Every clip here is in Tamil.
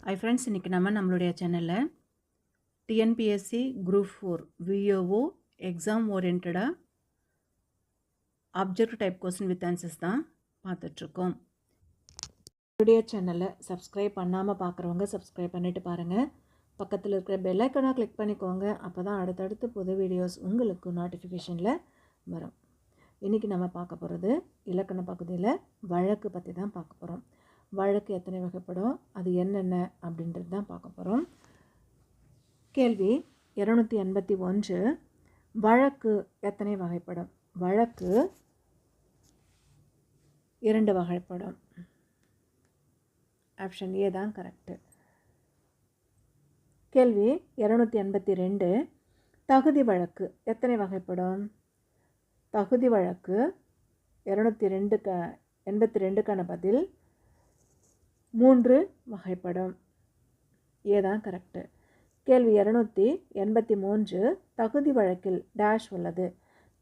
ஹை ஃப்ரெண்ட்ஸ், இன்றைக்கி நம்மளுடைய சேனலில் டிஎன்பிஎஸ்சி குரூப் 4 விஓஓ எக்ஸாம் ஓரியன்டாக object type question with answers தான் பார்த்துட்ருக்கோம். நம்மளுடைய சேனலை சப்ஸ்கிரைப் பண்ணாமல் பார்க்குறவங்க சப்ஸ்கிரைப் பண்ணிவிட்டு பாருங்கள். பக்கத்தில் இருக்கிற பெல் ஐக்கனை கிளிக் பண்ணிக்கோங்க. அப்போ தான் அடுத்தடுத்து புது வீடியோஸ் உங்களுக்கு நோட்டிஃபிகேஷனில் வரும். இன்றைக்கி நம்ம பார்க்க போகிறது இலக்கண பகுதியில் வழக்கு பற்றி தான் பார்க்க போகிறோம். வழக்கு எத்தனை வகைப்படும், அது என்னென்ன அப்படின்றது தான் பார்க்க போகிறோம். கேள்வி 281. வழக்கு எத்தனை வகைப்படும்? வழக்கு 2 வகைப்படும். ஆப்ஷன் ஏ தான் கரெக்டு. கேள்வி 282. தகுதி வழக்கு எத்தனை வகைப்படும்? தகுதி வழக்கு 282க்கான பதில் 3 வகைப்படும். ஏதான் கரெக்டு. கேள்வி 283. தகுதி வழக்கில் டேஷ் உள்ளது.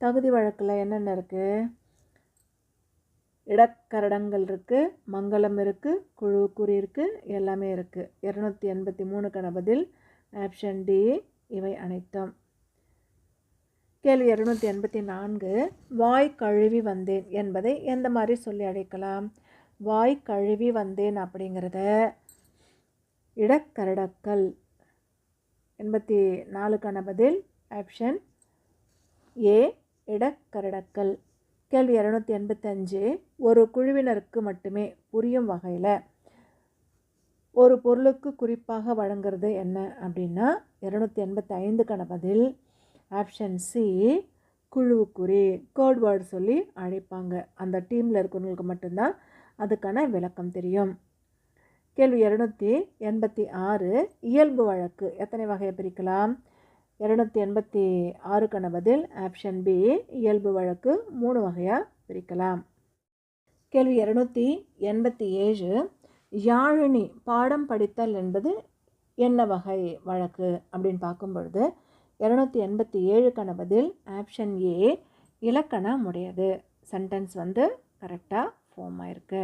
தகுதி வழக்கில் என்னென்ன இருக்குது? இடக்கரடங்கள் இருக்குது, மங்களம் இருக்குது, குழு குறி இருக்குது, எல்லாமே இருக்குது. 283க்கான பதில் ஆப்ஷன் டி இவை அனைத்தும். கேள்வி 284. வாய் கழுவி வந்தேன் என்பதை எந்த மாதிரி சொல்லி அழைக்கலாம்? வாய் கழுவி வந்தேன் அப்படிங்கிறத இடக்கரடக்கல். 84க்கான பதில் ஆப்ஷன் ஏ இடக்கரடக்கல். கேள்வி 285. ஒரு குழுவினருக்கு மட்டுமே புரியும் வகையில் ஒரு பொருளுக்கு குறிப்பாக வழங்குறது என்ன அப்படின்னா 285க்கான பதில் ஆப்ஷன் சி குழுவுக்குறி. கோட் வேர்டு சொல்லி அழைப்பாங்க. அந்த டீமில் இருக்கிறவங்களுக்கு மட்டும்தான் அதுக்கான விளக்கம் தெரியும். கேள்வி 286. இயல்பு வழக்கு எத்தனை வகையை பிரிக்கலாம்? 286க்கான பதில் ஆப்ஷன் பி இயல்பு வழக்கு 3 வகையாக பிரிக்கலாம். கேள்வி 287. யாழினி பாடம் படித்தல் என்பது என்ன வகை வழக்கு அப்படின்னு பார்க்கும் பொழுது 287க்கான பதில் ஆப்ஷன் ஏ இலக்கணம் உடையது. சென்டென்ஸ் கரெக்டாக ஃபார்ம் ஆயிருக்கு.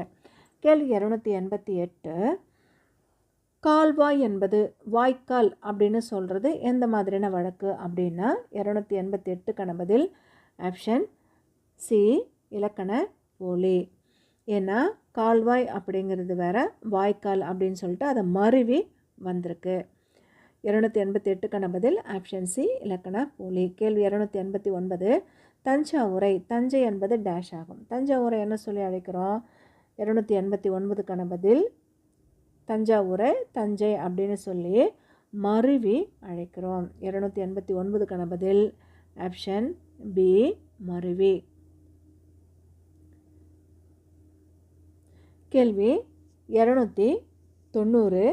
கேள்வி 288. கால்வாய் என்பது வாய்க்கால் அப்படின்னு சொல்கிறது எந்த மாதிரியான வழக்கு அப்படின்னா 288க்கான பதில் ஆப்ஷன் சி இலக்கண போலி. ஏன்னா கால்வாய் அப்படிங்கிறது வேற, வாய்க்கால் அப்படின்னு சொல்லிட்டு அதை மருவி வந்திருக்கு. 288க்கான பதில் ஆப்ஷன் சி இலக்கண போலி. கேள்வி 289. தஞ்சாவூரை. தஞ்சை என்பது டேஷ் ஆகும். தஞ்சாவூரை என்ன சொல்லி அழைக்கிறோம்? 289க்கான பதில் தஞ்சாவூரை தஞ்சை அப்படின்னு சொல்லி மருவி அழைக்கிறோம். 289க்கான பதில் ஆப்ஷன் பி மருவி. கேள்வி 290.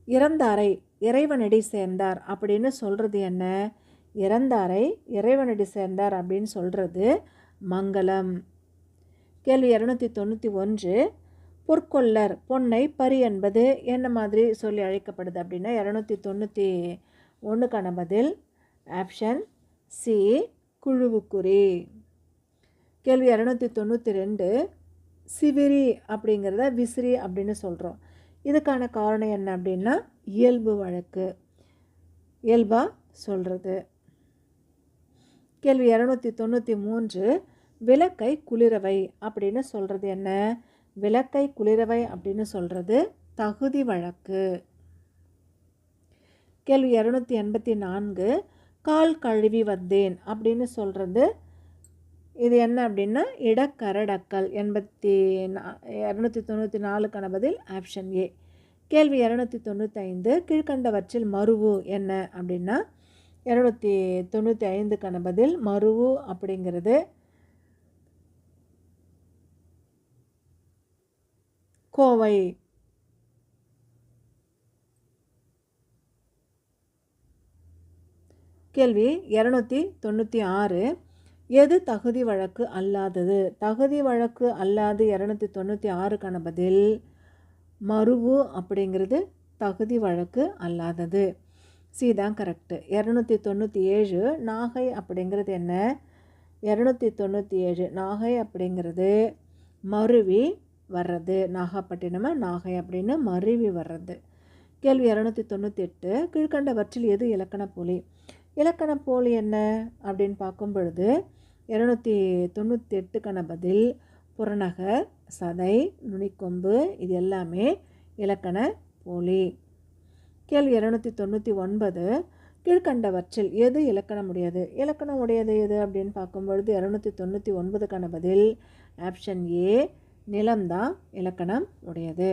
இறந்தாரை இறைவனடி சேர்ந்தார் அப்படின்னு சொல்கிறது என்ன? இறந்தாரை இறைவனடி சேர்ந்தார் அப்படின்னு சொல்கிறது மங்களம். கேள்வி 291. பொற்கொள்ளர் பொன்னை பரி என்பது என்ன மாதிரி சொல்லி அழைக்கப்படுது அப்படின்னா 291க்கான பதில் ஆப்ஷன் சி குழுவுக்குறி. கேள்வி 292. சிவிரி அப்படிங்கிறத விசிறி அப்படின்னு சொல்கிறோம். இதுக்கான காரணம் என்ன அப்படின்னா இயல்பு வழக்கு, இயல்பாக சொல்கிறது. கேள்வி 293. விளக்கை குளிரவை அப்படின்னு சொல்கிறது என்ன? விளக்கை குளிரவை அப்படின்னு சொல்கிறது தகுதி வழக்கு. கேள்வி 284. கால் கழுவி வந்தேன் அப்படின்னு சொல்கிறது இது என்ன அப்படின்னா இடக்கரடக்கல். 294க்கான பதில் ஆப்ஷன் ஏ. கேள்வி 295. கீழ்கண்டவற்றில் மருவு என்ன அப்படின்னா 295க்கான பதில் மருவு அப்படிங்கிறது கோவை. கேள்வி 296. எது தகுதி வழக்கு அல்லாதது? தகுதி வழக்கு அல்லாது 296க்கான பதில் மருவு அப்படிங்கிறது தகுதி வழக்கு அல்லாதது. சி தான் கரெக்டு. 297. நாகை அப்படிங்கிறது என்ன? 297 நாகை அப்படிங்கிறது மருவி வர்றது, நாகப்பட்டினம் நாகை அப்படின்னு மருவி வர்றது. கேள்வி 298, கீழ்கண்டவற்றில் எது இலக்கண போலி? இலக்கண போலி என்ன அப்படின்னு பார்க்கும் பொழுது 298க்கான பதில் புறநகர், சதை, நுனிக்கொம்பு இது எல்லாமே இலக்கண போலி. கேள்வி 299, கீழ்கண்டவற்றில் எது இலக்கணம் உடையது? இலக்கணம் உடையது எது அப்படின்னு பார்க்கும்பொழுது 299க்கான பதில் ஆப்ஷன் ஏ, நிலம்தான் இலக்கணம் உடையது.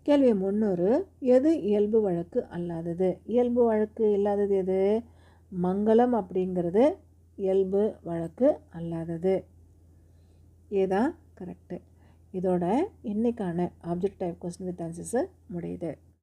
கேள்வி 300, எது இயல்பு வழக்கு அல்லாதது? இயல்பு வழக்கு இல்லாதது எது? மங்களம் அப்படிங்கிறது இயல்பு வழக்கு அல்லாதது. ஏதான் கரெக்டு. இதோட இன்னைக்கான object type question with answers முடியுது.